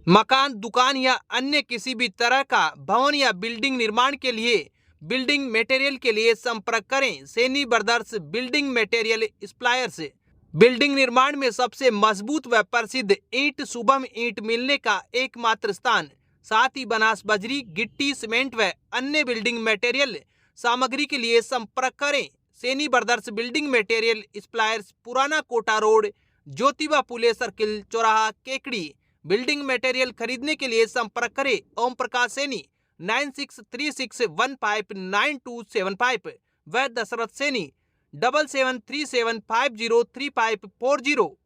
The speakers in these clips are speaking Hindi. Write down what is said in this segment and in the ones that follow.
मकान, दुकान या अन्य किसी भी तरह का भवन या बिल्डिंग निर्माण के लिए बिल्डिंग मटेरियल के लिए संपर्क करें। Saini brothers building material suppliers. Building निर्माण में सबसे मजबूत व प्रसिद्ध ईंट शुभम ईंट मिलने का एकमात्र स्थान। साथ ही बनास बजरी, गिट्टी, सीमेंट व अन्य बिल्डिंग मटेरियल सामग्री के लिए संपर्क करें। Saini brothers building material suppliers, पुराना कोटा रोड, ज्योतिबा फुले सर्किल चौराहा, केकड़ी। बिल्डिंग मटेरियल खरीदने के लिए संपर्क करें ओम प्रकाश सैनी 9636159275 व दशरथ सैनी 7737503540।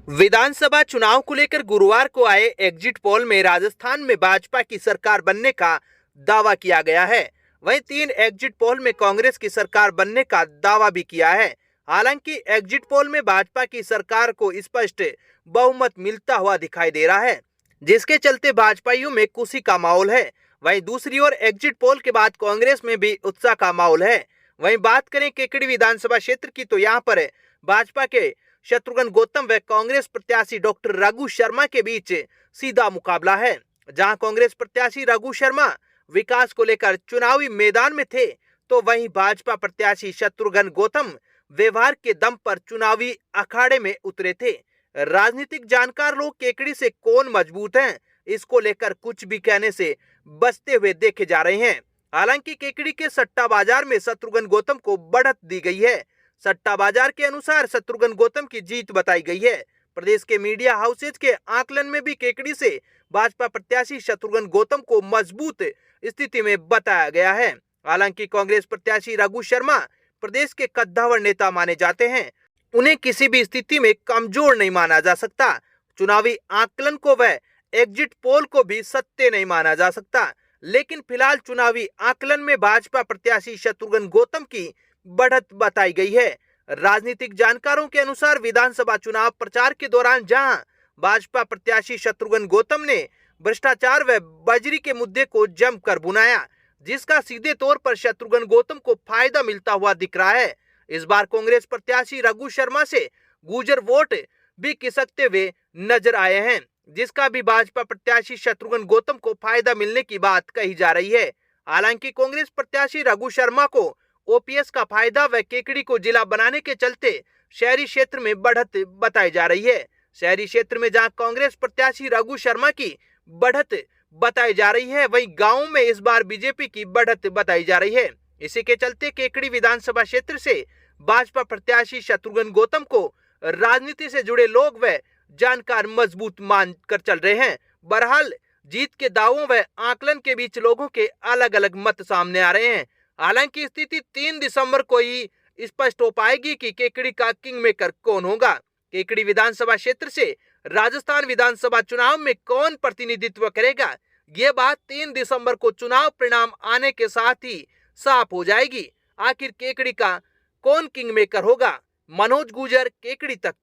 विधानसभा चुनाव को लेकर गुरुवार को आए एग्जिट पोल में राजस्थान में भाजपा की सरकार बनने का दावा किया गया है। वहीं 3 एग्जिट पोल में कांग्रेस की सरकार बनने का दावा भी किया है। हालांकि एग्जिट पोल में भाजपा की सरकार को स्पष्ट बहुमत मिलता हुआ दिखाई दे रहा है, जिसके चलते भाजपाइयों में खुशी का माहौल है। वहीं दूसरी ओर एग्जिट पोल के बाद कांग्रेस में भी उत्साह का माहौल है। वहीं बात करें केकड़ी विधानसभा क्षेत्र की, तो यहां पर भाजपा के शत्रुघ्न गौतम व कांग्रेस प्रत्याशी डॉक्टर रघु शर्मा के बीच सीधा मुकाबला है। जहां कांग्रेस प्रत्याशी रघु शर्मा विकास को लेकर चुनावी मैदान में थे, तो वहीं भाजपा प्रत्याशी शत्रुघ्न गौतम व्यवहार के दम पर चुनावी अखाड़े में उतरे थे। राजनीतिक जानकार लोग केकड़ी से कौन मजबूत हैं, इसको लेकर कुछ भी कहने से बचते हुए देखे जा रहे हैं। हालांकि केकड़ी के सट्टा बाजार में शत्रुघ्न गौतम को बढ़त दी गई है। सट्टा बाजार के अनुसार शत्रुघ्न गौतम की जीत बताई गई है। प्रदेश के मीडिया हाउसेज के आकलन में भी केकड़ी से भाजपा प्रत्याशी शत्रुघ्न गौतम को मजबूत स्थिति में बताया गया है। हालांकि कांग्रेस प्रत्याशी रघु शर्मा प्रदेश के कद्दावर नेता माने जाते हैं। उन्हें किसी भी स्थिति में कमजोर नहीं माना जा सकता। चुनावी आकलन को व एग्जिट पोल को भी सत्य नहीं माना जा सकता, लेकिन फिलहाल चुनावी आकलन में भाजपा प्रत्याशी शत्रुघ्न गौतम की बढ़त बताई गई है। राजनीतिक जानकारों के अनुसार विधानसभा चुनाव प्रचार के दौरान जहां भाजपा प्रत्याशी शत्रुघ्न गौतम ने भ्रष्टाचार व बजरी के मुद्दे को जमकर भुनाया, जिसका सीधे तौर पर शत्रुघ्न गौतम को फायदा मिलता हुआ दिख रहा है। इस बार कांग्रेस प्रत्याशी रघु शर्मा से गुर्जर वोट भी खिसकते हुए नजर आए हैं, जिसका भी भाजपा प्रत्याशी शत्रुघ्न गौतम को फायदा मिलने की बात कही जा रही है। हालांकि कांग्रेस प्रत्याशी रघु शर्मा को ओपीएस का फायदा व केकड़ी को जिला बनाने के चलते शहरी क्षेत्र में बढ़त बताई जा रही है। शहरी क्षेत्र में जहां कांग्रेस प्रत्याशी रघु शर्मा की बढ़त बताई जा रही है, वहीं गांवों में इस बार बीजेपी की बढ़त बताई जा रही है। इसी के चलते केकड़ी विधानसभा क्षेत्र से भाजपा प्रत्याशी शत्रुघ्न गौतम को राजनीति से जुड़े लोग व जानकार मजबूत मान कर चल रहे हैं। बहरहाल जीत के दावों व आकलन के बीच लोगों के अलग अलग मत सामने आ रहे हैं। हालांकि स्थिति 3 दिसंबर को ही स्पष्ट हो पाएगी कि केकड़ी का किंग मेकर कौन होगा। केकड़ी विधानसभा क्षेत्र से राजस्थान विधानसभा चुनाव में कौन प्रतिनिधित्व करेगा, ये बात 3 दिसंबर को चुनाव परिणाम आने के साथ ही साफ हो जाएगी। आखिर केकड़ी का कौन किंग मेकर होगा। मनोज गुर्जर, केकड़ी तक।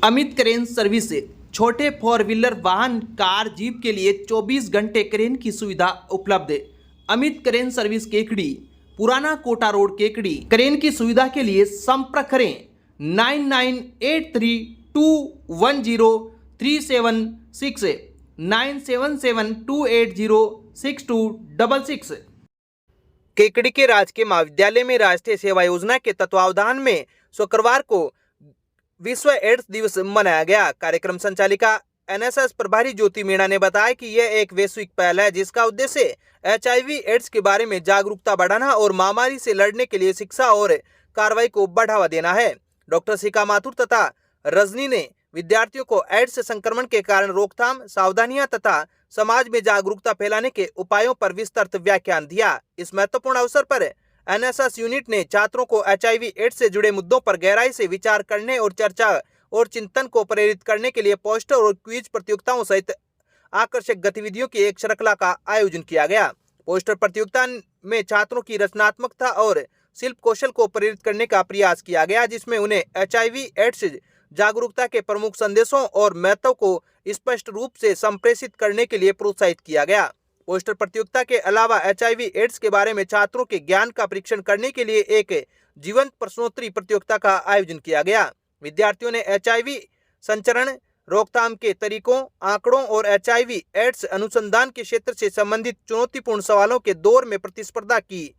अमित क्रेन सर्विस, छोटे 4 व्हीलर वाहन, कार, जीप के लिए 24 घंटे क्रेन की सुविधा उपलब्ध। अमित क्रेन सर्विस केकड़ी, पुराना कोटा रोड, केकड़ी। क्रेन की सुविधा के लिए संपर्क करें 9983210376 9772806266। केकड़ी के राजकीय महाविद्यालय में राष्ट्रीय सेवा योजना के तत्वावधान में शुक्रवार को विश्व एड्स दिवस मनाया गया। कार्यक्रम संचालिका एनएसएस प्रभारी ज्योति मीणा ने बताया कि यह एक वैश्विक पहल है, जिसका उद्देश्य एचआईवी एड्स के बारे में जागरूकता बढ़ाना और महामारी से लड़ने के लिए शिक्षा और कार्रवाई को बढ़ावा देना है। डॉक्टर शिखा माथुर तथा रजनी ने विद्यार्थियों को एड्स संक्रमण के कारण रोकथाम, सावधानियां तथा समाज में जागरूकता फैलाने के उपायों पर विस्तृत व्याख्यान दिया। इस महत्वपूर्ण अवसर पर एनएसएस यूनिट ने छात्रों को एचआईवी एड्स से जुड़े मुद्दों पर गहराई से विचार करने और चर्चा और चिंतन को प्रेरित करने के लिए पोस्टर और क्विज प्रतियोगिताओं सहित आकर्षक गतिविधियों की एक श्रृंखला का आयोजन किया गया। पोस्टर प्रतियोगिता में छात्रों की रचनात्मकता और शिल्प कौशल को प्रेरित करने का प्रयास किया गया, जिसमें उन्हें एचआईवी एड्स जागरूकता के प्रमुख संदेशों और महत्व को स्पष्ट रूप से संप्रेषित करने के लिए प्रोत्साहित किया गया। पोस्टर प्रतियोगिता के अलावा एचआईवी एड्स के बारे में छात्रों के ज्ञान का परीक्षण करने के लिए एक जीवंत प्रश्नोत्तरी प्रतियोगिता का आयोजन किया गया। विद्यार्थियों ने एचआईवी संचरण रोकथाम के तरीकों, आंकड़ों और HIV एड्स अनुसंधान के क्षेत्र से संबंधित चुनौतीपूर्ण सवालों के दौर में प्रतिस्पर्धा की।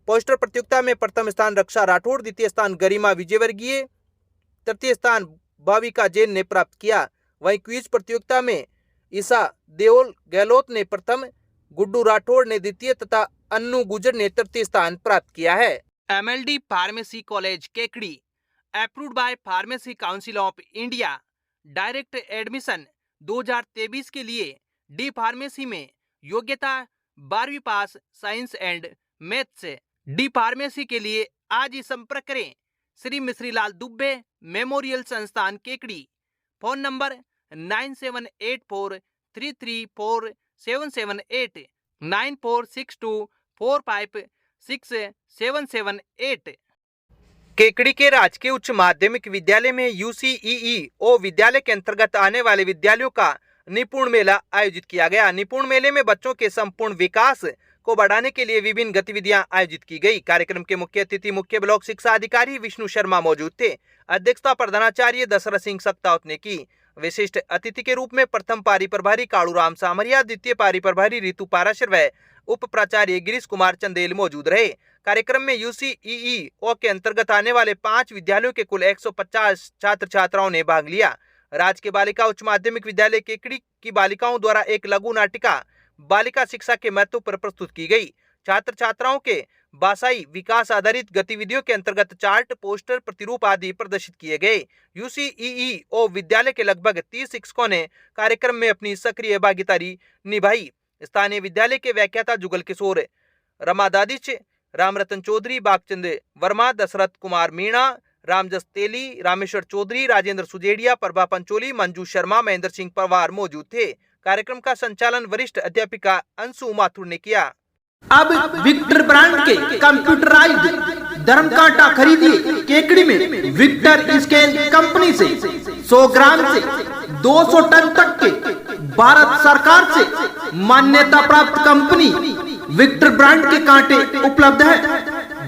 पोस्टर प्रतियोगिता में प्रथम स्थान रक्षा राठौड़, द्वितीय स्थान गरिमा विजयवर्गीय, तृतीय स्थान भाविका जैन ने प्राप्त किया। वहीं क्विज प्रतियोगिता में ईसा देओल गहलोत ने प्रथम, गुड्डू राठौड़ ने द्वितीय तथा अन्नू गुजर ने तृतीय स्थान प्राप्त किया है। MLD pharmacy college Kekri, approved by Pharmacy Council of India. Direct admission 2023 के लिए डी फार्मेसी में योग्यता 12वीं पास, science and maths. D pharmacy के लिए आज ही संपर्क करें श्री मिश्रीलाल दुबे मेमोरियल संस्थान केकड़ी। Phone number 9784334778, 9462456778। केकड़ी के राजकीय उच्च माध्यमिक विद्यालय में UCEEO विद्यालय के अंतर्गत आने वाले विद्यालयों का निपुण मेला आयोजित किया गया। निपुण मेले में बच्चों के संपूर्ण विकास को बढ़ाने के लिए विभिन्न गतिविधियां आयोजित की गई। कार्यक्रम के मुख्य अतिथि मुख्य ब्लॉक शिक्षा अधिकारी विष्णु शर्मा मौजूद थे। अध्यक्षता प्रधानाचार्य दशरथ सिंह सक्तावत ने की। विशिष्ट अतिथि के रूप में प्रथम पारी प्रभारी कालूराम सामरिया, द्वितीय पारी प्रभारी ऋतु पाराशर व उप प्राचार्य गिरीश कुमार चंदेल मौजूद रहे। कार्यक्रम में UCEEO के अंतर्गत आने वाले 5 विद्यालयों के कुल 150 छात्र छात्राओं ने भाग लिया। राजकीय बालिका उच्च माध्यमिक विद्यालय केकड़ी की बालिकाओं द्वारा एक लघु नाटिका बालिका शिक्षा के महत्व पर प्रस्तुत की गई। छात्र छात्राओं के भाषाई विकास आधारित गतिविधियों के अंतर्गत चार्ट, पोस्टर, प्रतिरूप आदि प्रदर्शित किए गए। UCEEO विद्यालय के लगभग 30 शिक्षकों ने कार्यक्रम में अपनी सक्रिय भागीदारी निभाई। स्थानीय विद्यालय के व्याख्याता जुगल किशोर, रमादादिच, रामरतन चौधरी, बागचंद वर्मा, दशरथ कुमार मीणा, रामजस तेली, रामेश्वर चौधरी, राजेंद्र सुजेड़िया, प्रभा पंचोली, मंजू शर्मा, महेंद्र सिंह पवार मौजूद थे। कार्यक्रम का संचालन वरिष्ठ अध्यापिका अंशु माथुर ने किया। अब विक्टर ब्रांड के कंप्यूटराइज्ड धर्मकांटा खरीदिए केकड़ी में विक्टर स्केल कंपनी से। 100 ग्राम से 200 टन तक के भारत सरकार से मान्यता प्राप्त कंपनी विक्टर ब्रांड के कांटे उपलब्ध है।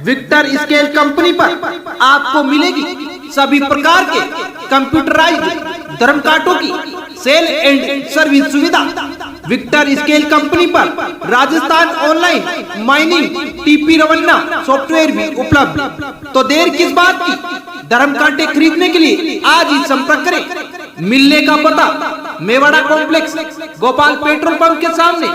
विक्टर स्केल कंपनी पर आपको मिलेगी सभी प्रकार के कंप्यूटराइज्ड धर्मकांटों की सेल एंड सर्विस सुविधा। विक्टर स्केल कंपनी पर Rajasthan online mining TP Revanna software भी उपलब्ध। तो देर किस बात की, धर्मकांटे खरीदने के लिए आज ही संपर्क करें। मिलने का पता Mewada complex, Gopal petrol pump के सामने,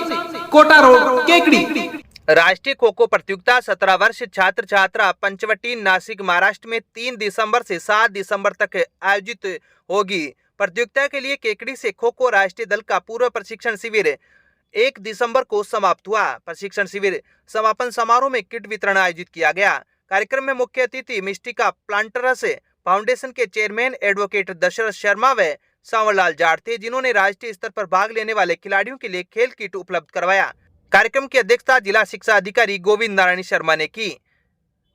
कोटा रोड, केकड़ी। राष्ट्रीय खो खो प्रतियोगिता 17 वर्ष छात्र छात्रा पंचवटी, नासिक, महाराष्ट्र में 3 दिसंबर से 7 दिसंबर तक आयोजित होगी। प्रतियोगिता के लिए केकड़ी से खो खो राष्ट्रीय दल का पूर्व प्रशिक्षण शिविर 1 दिसंबर को समाप्त हुआ। प्रशिक्षण शिविर समापन समारोह में किट वितरण आयोजित किया गया। कार्यक्रम में मुख्य अतिथि मिस्टिका प्लांटरस फाउंडेशन के चेयरमैन एडवोकेट दशरथ शर्मा व सांवरलाल जाट थे, जिन्होंने राष्ट्रीय स्तर पर भाग लेने वाले खिलाड़ियों के लिए खेल किट उपलब्ध करवाया। कार्यक्रम की अध्यक्षता जिला शिक्षा अधिकारी गोविंद नारायण शर्मा ने की।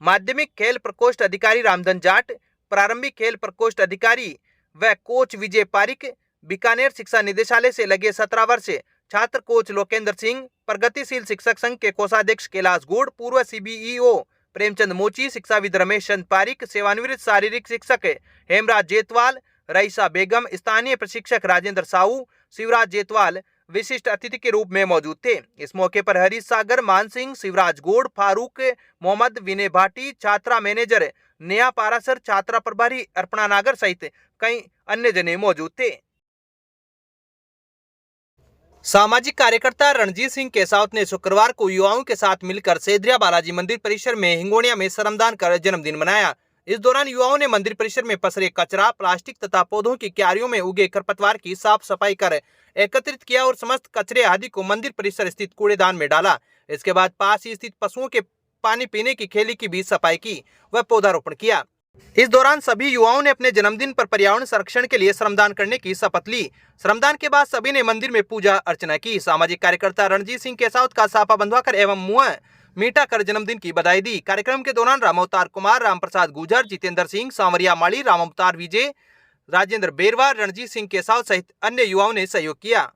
माध्यमिक खेल प्रकोष्ठ अधिकारी रामधन जाट, प्रारंभिक खेल प्रकोष्ठ अधिकारी व कोच विजय पारिक, बीकानेर शिक्षा निदेशालय से लगे 17 वर्ष छात्र कोच लोकेंद्र सिंह, प्रगतिशील शिक्षक संघ के कोषाध्यक्ष कैलाश गुड़, पूर्व CBEO प्रेमचंद मोची, शिक्षाविद रमेश चंद पारिक, सेवानिवृत्त शारीरिक शिक्षक हेमराज जेतवाल, रईसा बेगम, स्थानीय प्रशिक्षक राजेंद्र साहू, शिवराज जेतवाल विशिष्ट अतिथि के रूप में मौजूद थे। इस मौके पर हरीश सागर, मान सिंह, शिवराज गोड़, फारूक मोहम्मद, विनय भाटी, छात्रा मैनेजर नेहा पारासर, छात्रा प्रभारी अर्पणा नागर सहित कई अन्य जने मौजूद थे। सामाजिक कार्यकर्ता रणजीत सिंह केसावत ने शुक्रवार को युवाओं के साथ मिलकर सेद्रिया बालाजी मंदिर परिसर में हिंगोनिया में श्रमदान कर जन्मदिन मनाया। इस दौरान युवाओं ने मंदिर परिसर में पसरे कचरा, प्लास्टिक तथा पौधों की क्यारियों में उगे खरपतवार की साफ सफाई कर एकत्रित किया और समस्त कचरे आदि को मंदिर परिसर स्थित कूड़ेदान में डाला। इसके बाद पास ही स्थित पशुओं के पानी पीने की खेली की भी सफाई की व पौधारोपण किया। इस दौरान सभी युवाओं ने अपने जन्मदिन पर पर्यावरण संरक्षण के लिए श्रमदान करने की शपथ ली। श्रमदान के बाद सभी ने मंदिर में पूजा अर्चना की। सामाजिक कार्यकर्ता रणजीत सिंह केसावत का साफा बंधवाकर एवं मुंह मीठा कर जन्मदिन की बधाई दी। कार्यक्रम के दौरान रामअवतार कुमार, रामप्रसाद गुजर, जितेंद्र सिंह, सांवरिया माली, रामअवतार विजय, राजेंद्र बेरवा, रणजीत सिंह केसावत सहित अन्य युवाओं ने सहयोग किया।